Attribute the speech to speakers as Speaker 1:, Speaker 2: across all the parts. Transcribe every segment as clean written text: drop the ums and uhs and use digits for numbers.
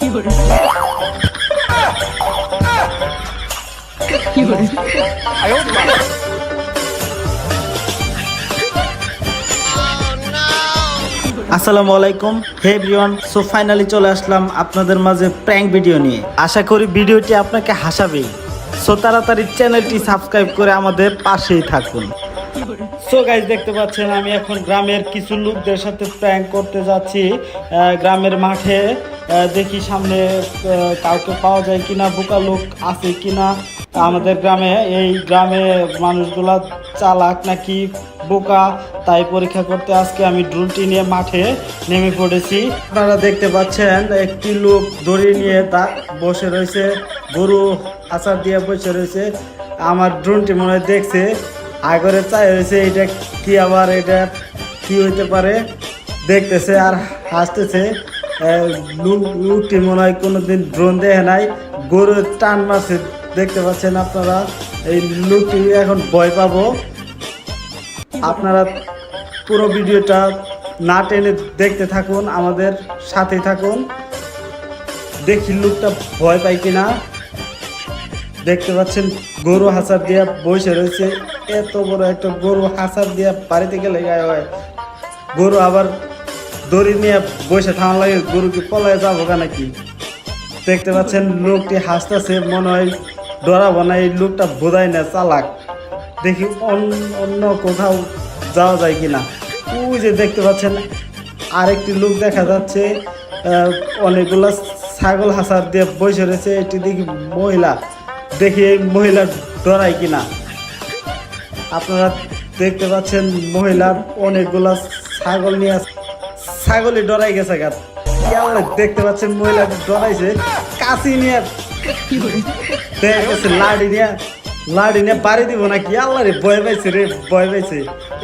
Speaker 1: আসসালামু আলাইকুম হে everyone. So finally চলে আসলাম আপনাদের মাঝে প্র্যাঙ্ক ভিডিও নিয়ে। আশা করি ভিডিওটি আপনাকে হাসাবে। সো তাড়াতাড়ি চ্যানেলটি সাবস্ক্রাইব করে আমাদের পাশেই থাকুন। সো গাইস, দেখতে পাচ্ছেন আমি এখন গ্রামের কিছু লোকদের সাথে প্র্যাঙ্ক করতে যাচ্ছি। গ্রামের মাঠে দেখি সামনে কাউকে পাওয়া যায় কিনা, বোকা লোক আছে কিনা আমাদের গ্রামে। এই গ্রামে মানুষগুলা চালাক নাকি বোকা তাই পরীক্ষা করতে আজকে আমি ড্রোনটি নিয়ে মাঠে নেমে পড়েছি। আপনারা দেখতে পাচ্ছেন একটি লোক দড়ি নিয়ে তা বসে রয়েছে, গরু আচার দিয়ে বসে রয়েছে। আমার ড্রোনটি মনে হয় দেখছে, আগরে চাই হয়েছে এটা কি, আবার এটা কি হইতে পারে দেখতেছে আর হাসতেছে। লোকটি মনে হয় কোনোদিন ড্রোন দেখে নাই, গরু টান মারছে দেখতে পাচ্ছেন আপনারা। এই লোকটি এখন ভয় পাবো। আপনারা পুরো ভিডিওটা না টেনে দেখতে থাকুন, আমাদের সাথে থাকুন, দেখি লোকটা ভয় পায় কিনা। দেখতে পাচ্ছেন গরু হাসার দিয়া বসে রয়েছে। এত বড় একটা গরু হাসার দিয়া বাড়িতে গেলে গায়ে হয়। গরু আবার দড়ি নিয়ে বসে থাকা লাগে, গরু কি পলায় যাবো নাকি। দেখতে পাচ্ছেন লোকটি হাসতেছে, মনে হয় ডরাবো না। এই লোকটা বোঝায় না, চালাক। দেখি অন্য কোথাও যাওয়া যায় কিনা। ওই যে দেখতে পাচ্ছেন আরেকটি লোক দেখা যাচ্ছে, অনেকগুলা ছাগল হাসার দিয়ে বসে রয়েছে। এটি দেখি মহিলা, দেখি এই মহিলা ডরায় কিনা। আপনারা দেখতে পাচ্ছেন মহিলা অনেকগুলা ছাগল নিয়ে, ছাগলই ডরাই গেছে গা। দেখতে পাচ্ছেন মহিলা ডরাইছে, কাশি নিয়ে দেখা গেছে লাড়ি নিয়ে বাড়ি দিব নাকি। আল্লাহ রে, ভয় পাইছে রে, ভয় পাইছে।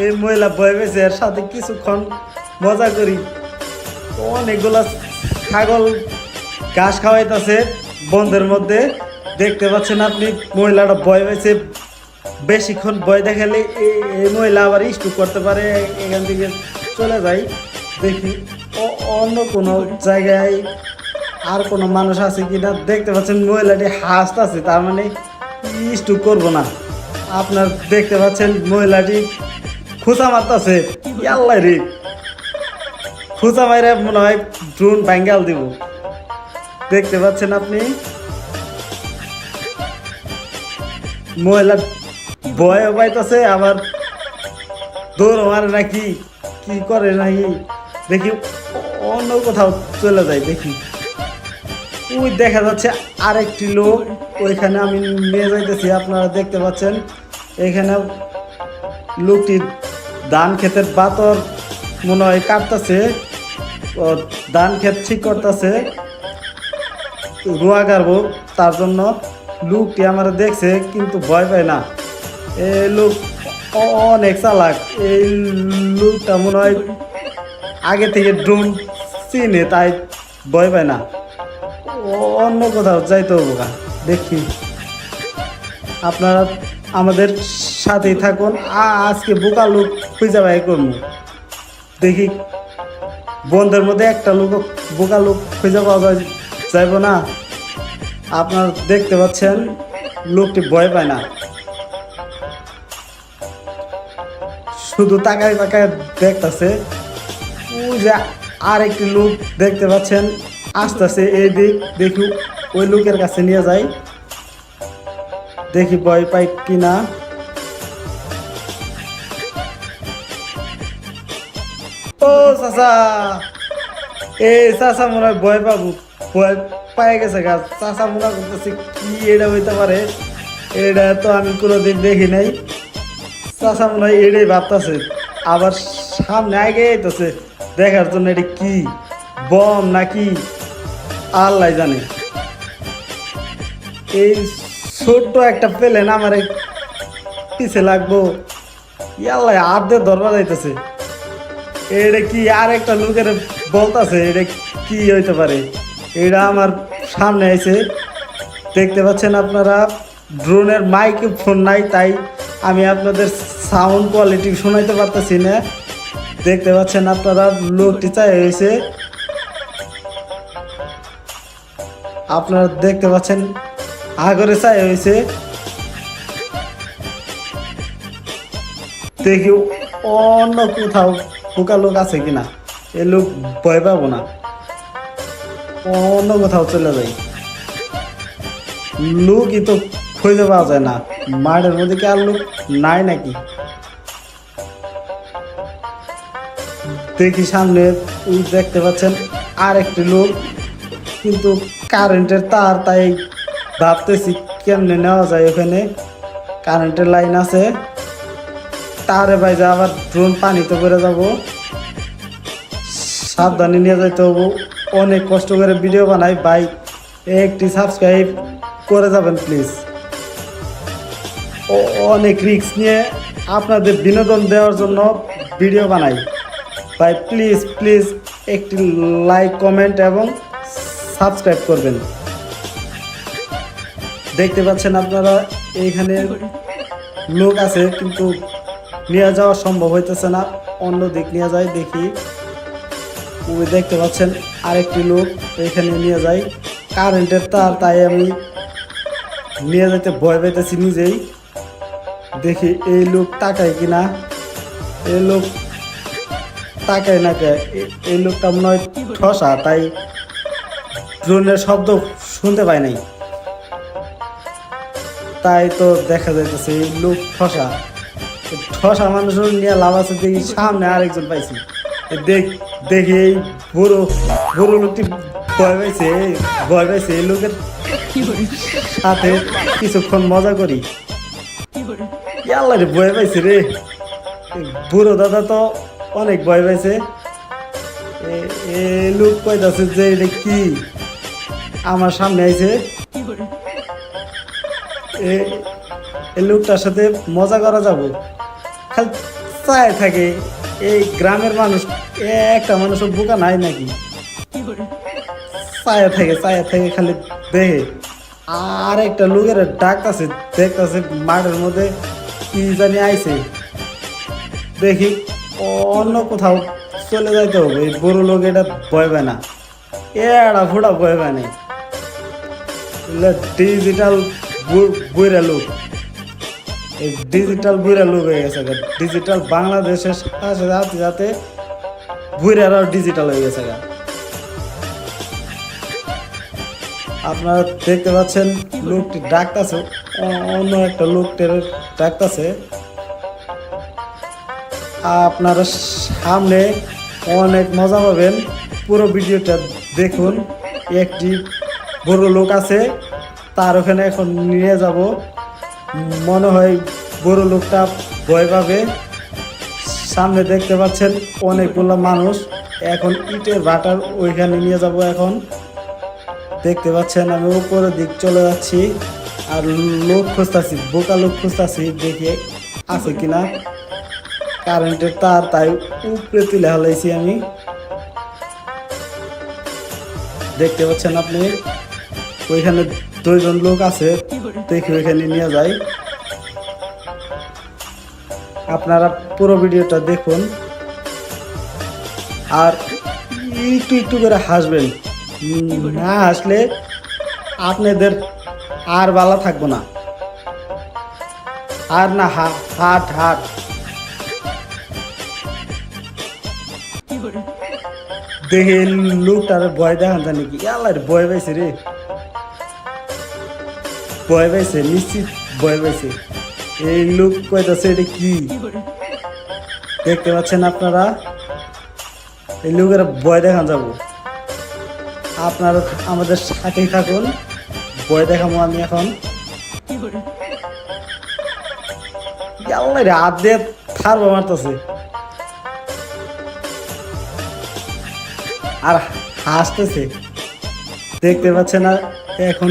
Speaker 1: এই মহিলা ভয় পাইছে। এর সাথে কিছুক্ষণ মজা করি। অনেকগুলা ছাগল ঘাস খাওয়াইতেছে বন্ধের মধ্যে। দেখতে পাচ্ছেন আপনি মহিলাটা ভয় পাইছে। বেশিক্ষণ ভয় দেখালে এই মহিলা আবার স্ট্রোক করতে পারে। এখান থেকে চলে যাই, দেখি অন্য কোনো জায়গায় আর কোনো মানুষ আছে কিনা। দেখতে পাচ্ছেন মহিলাটি হাসতেছে, তার মানে স্ট্রোক করবো না। আপনার দেখতে পাচ্ছেন মহিলাটি খুঁচা মারতেছে। আল্লাহ রে, খুঁচা মাইরে মনে হয় ড্রোন ব্যাঙ্গাল দিব। দেখতে পাচ্ছেন আপনি মহিলা ভয় পাইতেছে, আবার দৌড় মারে নাকি, কি করে নাকি। দেখি অন্য কোথাও চলে যায়। দেখি ওই দেখা যাচ্ছে আরেকটি লোক, ওইখানে আমি নিয়ে যাইতেছি। আপনারা দেখতে পাচ্ছেন এখানে লোকটি ধান ক্ষেতের বাতর মনে হয় কাটতেছে, ধান ক্ষেত ঠিক করতেছে, রোয়া গাড়বো। তার জন্য লোকটি আমার দেখছে কিন্তু ভয় পায় না। এই লোক অনেক চালাক। এই লোকটা মনে হয় আগে থেকে ড্রোন চিনে, তাই ভয় পায় না। অন্য কোথাও যাইতে হবো। দেখি আপনারা আমাদের সাথেই থাকুন। আজকে বোকা লোক খুঁজে বাই করবো। দেখি বন্ধের মধ্যে একটা লোক বোকা লোক খুঁজে পাওয়া যাইব না। আপনারা দেখতে পাচ্ছেন লোকটি ভয় পায় না, শুধু তাকায় তাকায় দেখতেছে। ওই যে আরেকটি লোক দেখতে পাচ্ছেন আসতেছে এই দিক। দেখি ওই লোকের কাছে নিয়ে যাই, দেখি ভয় পাই কিনা। ও চাচা, এই চাচা মনে হয় ভয় পাবো, ভয় পাই গেছে গা। চাচা মনে করতেছে কি এটা হইতে পারে, এটা তো আমি কোনোদিন দেখি নাই। চাচা মনে হয় এটাই ভাবতেছে, আবার সামনে আগে আইতেছে দেখার জন্য। এটা কি বম নাকি আল্লাহ জানে। এই ছোট্ট একটা প্লেন আমার পিছে লাগবো। আল্লাহ হাত দিয়ে ধরবা যাইতেছে। এটা কি আর একটা লোকের বলতেছে এটা কি হইতে পারে। এটা আমার সামনে আইছে। দেখতে পাচ্ছেন আপনারা ড্রোনের মাইক্রোফোন নাই, তাই আমি আপনাদের সাউন্ড কোয়ালিটি শোনাইতে পারতেছি না। দেখতে পাচ্ছেন আপনারা লোকটি চাই হয়েছে। আপনারা দেখতে পাচ্ছেন আগরে চাই হয়েছে, দেখি অন্য কোথাও পোকা লোক আছে কিনা। এ লোক ভয় পাবো না, অন্য কোথাও চলে যাই। লোকই তো খুঁজে পাওয়া যায় না, মাঠের মধ্যে কি আর লোক নাই নাকি? দেখি সামনে দেখতে পাচ্ছেন আর একটি লোক, কিন্তু কারেন্টের তার, তাই ভাবতেছি কেমনে নেওয়া যায়। ওখানে কারেন্টের লাইন আছে, তারে বাইজা আবার ড্রোন পানিতে করে যাব, সাবধানে নিয়ে যাইতে হবো। অনেক কষ্ট করে ভিডিও বানাই ভাই, একটি সাবস্ক্রাইব করে যাবেন প্লিজ। অনেক রিস্ক নিয়ে আপনাদের বিনোদন দেওয়ার জন্য ভিডিও বানাই ভাই, প্লিজ প্লিজ একটি লাইক, কমেন্ট এবং সাবস্ক্রাইব করবেন। দেখতে পাচ্ছেন আপনারা এইখানে লোক আছে, কিন্তু নিয়ে যাওয়া সম্ভব হইতেছে না, অন্য দিক নিয়ে যায়। দেখি ওই দেখতে পাচ্ছেন আরেকটি লোক, এইখানে নিয়ে যায় কারেন্টের তার, তাই আমি নিয়ে যেতে ভয় পাইতেছি নিজেই। দেখি এই লোক তাকায় কিনা। এই লোক তাকায় না কে, এই লোকটা মনে হয় ঠসা, তাই ড্রোনের শব্দ শুনতে পাই নাই, তাই তো দেখা যাইতেছে এই লোক ঠসা। ঠসা মানুষ নিয়ে লাভ আছে। দেখি সামনে আরেকজন পাইছি, দেখি এই বুড়ো বুড়ো লোকটি ভয় পাইছে, ভয় পাইছে। এই লোকের সাথে কিছুক্ষণ মজা করি। আল্লাহ রে, ভয় পাইছে রে, বুড়ো দাদা তো অনেক ভয় পাইছে। এই লোক কইতাছে যে এটা কি আমার সামনে আইছে। এই লোকটার সাথে মজা করা যাব, খালি চায় থাকে। এই গ্রামের মানুষ একটা মানুষের বোকা নাই নাকি? চায় থাকে খালি দেখে। আর একটা লোকের ডাকতেছে, দেখতেছে মাঠের মধ্যে কি জানি আইছে। দেখি অন্য কোথাও চলে যাইতে হবে। এই বড় লোক এটা ভয় পায় না, এড়া ফোড়া ভয় পায় নাই। ডিজিটাল বুড়া লোক, এই ডিজিটাল বুড়া লোক হয়ে গেছে। ডিজিটাল বাংলাদেশের সাথে সাথে সাথে বুড়ারাও ডিজিটাল হয়ে গেছে। আপনারা দেখতে পাচ্ছেন লোকটি ডাকতেছে, অন্য একটা লোকটির ডাকতেছে। আপনারা সামনে অনেক মজা পাবেন, পুরো ভিডিওটা দেখুন। একটি বড় লোক আছে, তার ওখানে এখন নিয়ে যাব। মনে হয় বড় লোকটা ভয় পাবে। সামনে দেখতে পাচ্ছেন অনেকগুলো মানুষ, এখন ইটের ভাটার ওইখানে নিয়ে যাব। এখন দেখতে পাচ্ছেন আমি উপরের দিক চলে যাচ্ছি, আর লোক খুঁজতেছি, বোকা লোক খুঁজতেছি, দেখে আছে কিনা। কারেন্টের তার, তাই উপরে তুলে হালাইছি আমি। দেখতে পাচ্ছেন আপনি ওইখানে দুইজন লোক আছে, দেখি ওইখানে নিয়ে যাই। আপনারা পুরো ভিডিওটা দেখুন, আর একটু একটু করে হাসবেন, না হাসলে আপনাদের আর ভালো থাকবো না। আর না হাট হাট দেখে লোকটার ভয় দেখান জানি কি। আল্লাহ ভয় পাইছে রে, ভয় পাইছে, নিশ্চিত ভয় পাইছে। এই লোক কইতাছে এটা কি। দেখতে পাচ্ছেন আপনারা, এই লোকের ভয় দেখান যাব। আপনারা আমাদের সাথেই থাকুন, ভয় দেখাবো আমি এখন। আল্লাহ রে, হাত দিয়ে থারবা মারতেছে আর হাসতেছে। দেখতে পাচ্ছে না এখন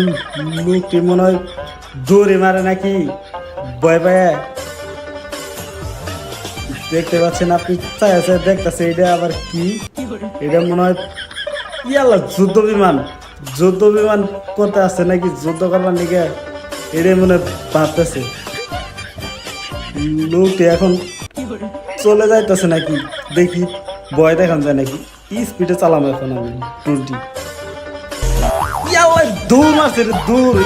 Speaker 1: লোকটি মনে হয় দৌড়ে মারে নাকি ভয় পায়। দেখতে পাচ্ছেন আপনি, দেখতেছে এটা আবার কি। এটা মনে হয় ইয়াল্লা যুদ্ধ বিমান করতে আসছে নাকি, যুদ্ধ করবার নাকি, এটাই মনে ভাবতেছে। লোকটি এখন চলে যাইতেছে নাকি, দেখি ভয় দেখান যায় নাকি। স্পিডে চালাম এখন আমি 20। ইয়াল্লা দৌড় মারছে রে দৌড়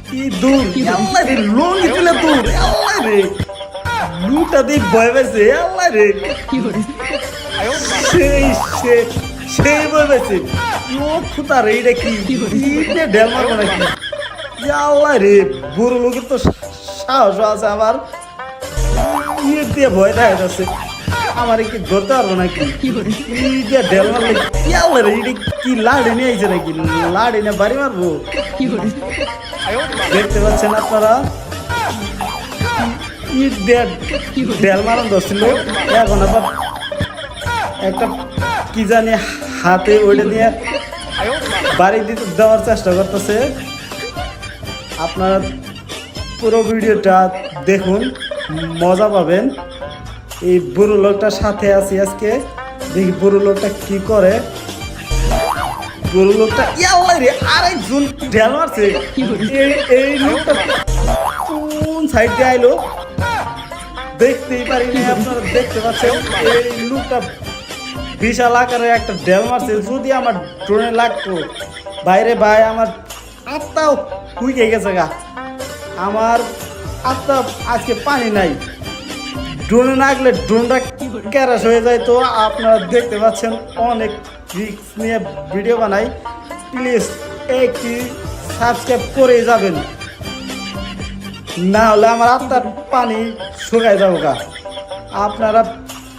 Speaker 1: কি দৌড় ইয়াল্লা রে লঙ্গি তুলে দৌড় ইয়াল্লা রে লুটা দিয়ে ভয় পেয়েছে ইয়াল্লা রে সেই সেই সেই ভয় পেয়েছে ও খুতা রে এটা কি ঢেল মারবো নাকি ইয়াল্লা রে বুড়ো লোকের তো সাহস আছে আবার ইয়ে দিয়ে ভয় দেখা যাচ্ছে আমার কি ধরতে পারবো নাকি ঢেল মারলে ইয়াল্লা রে এটা কি লাড়ি নিয়ে আইছে নাকি লাড়ি না বাড়ি মারবো দেখতে পাচ্ছেন আপনারা ইট দিয়ে ঢেল মারন ধরছিল এখন আবার একটা কি জানি হাতে ওইটা দিয়ে বাড়ি দিতে দেওয়ার চেষ্টা করতেছে আপনারা পুরো ভিডিওটা দেখুন মজা পাবেন এই বুড়ো লোকটার সাথে আছি আজকে দেখি বুড়ো লোকটা কি করে বুড়ো লোকটা ইয়াল্লা রে আরেকজন ঢেল মারছে এই লোকটা কোন সাইড দিয়ে আইলো দেখতেই পারিনি আপনারা দেখতে পাচ্ছেন এই লোকটা বিশাল আকারের একটা ঢেল মারছে যদি আমার ড্রোনে লাগতো বাইরে ভাই আমার আত্মাও হুইকে গেছে গা আমার আত্মা আজকে পানি নাই ড্রোনে লাগলে ড্রোনটা ক্যারাশ হয়ে যায় তো আপনারা দেখতে পাচ্ছেন অনেক রিস্ক নিয়ে ভিডিও বানাই প্লিজ একটি সাবস্ক্রাইব করে যাবেন না হলে আমার আত্মার পানি শুকায় যাবো গা আপনারা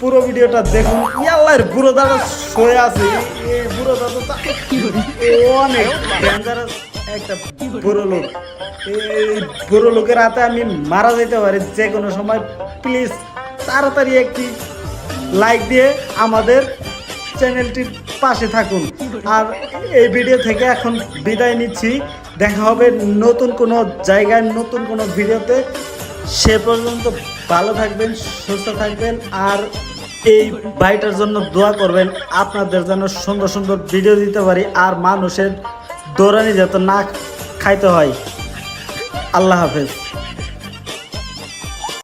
Speaker 1: পুরো ভিডিওটা দেখুন ইয়াল্লার বুড়ো দাদা শুয়ে আছে এই বুড়ো দাদা অনেক ডেঞ্জারাস একটা বুড়ো লোক এই বুড়ো লোকের হাতে আমি মারা যেতে পারি যে কোনো সময় প্লিজ তাড়াতাড়ি একটি লাইক দিয়ে আমাদের চ্যানেলটির পাশে থাকুন আর এই ভিডিও থেকে এখন বিদায় নিচ্ছি দেখা হবে নতুন কোনো জায়গায় নতুন কোনো ভিডিওতে সে পর্যন্ত ভালো থাকবেন সুস্থ থাকবেন আর এই ভাইটার জন্য দোয়া করবেন আপনাদের জন্য সুন্দর সুন্দর ভিডিও দিতে পারি আর মানুষের দৌড়ানি যাতে না খাইতে হয় আল্লাহ হাফেজ।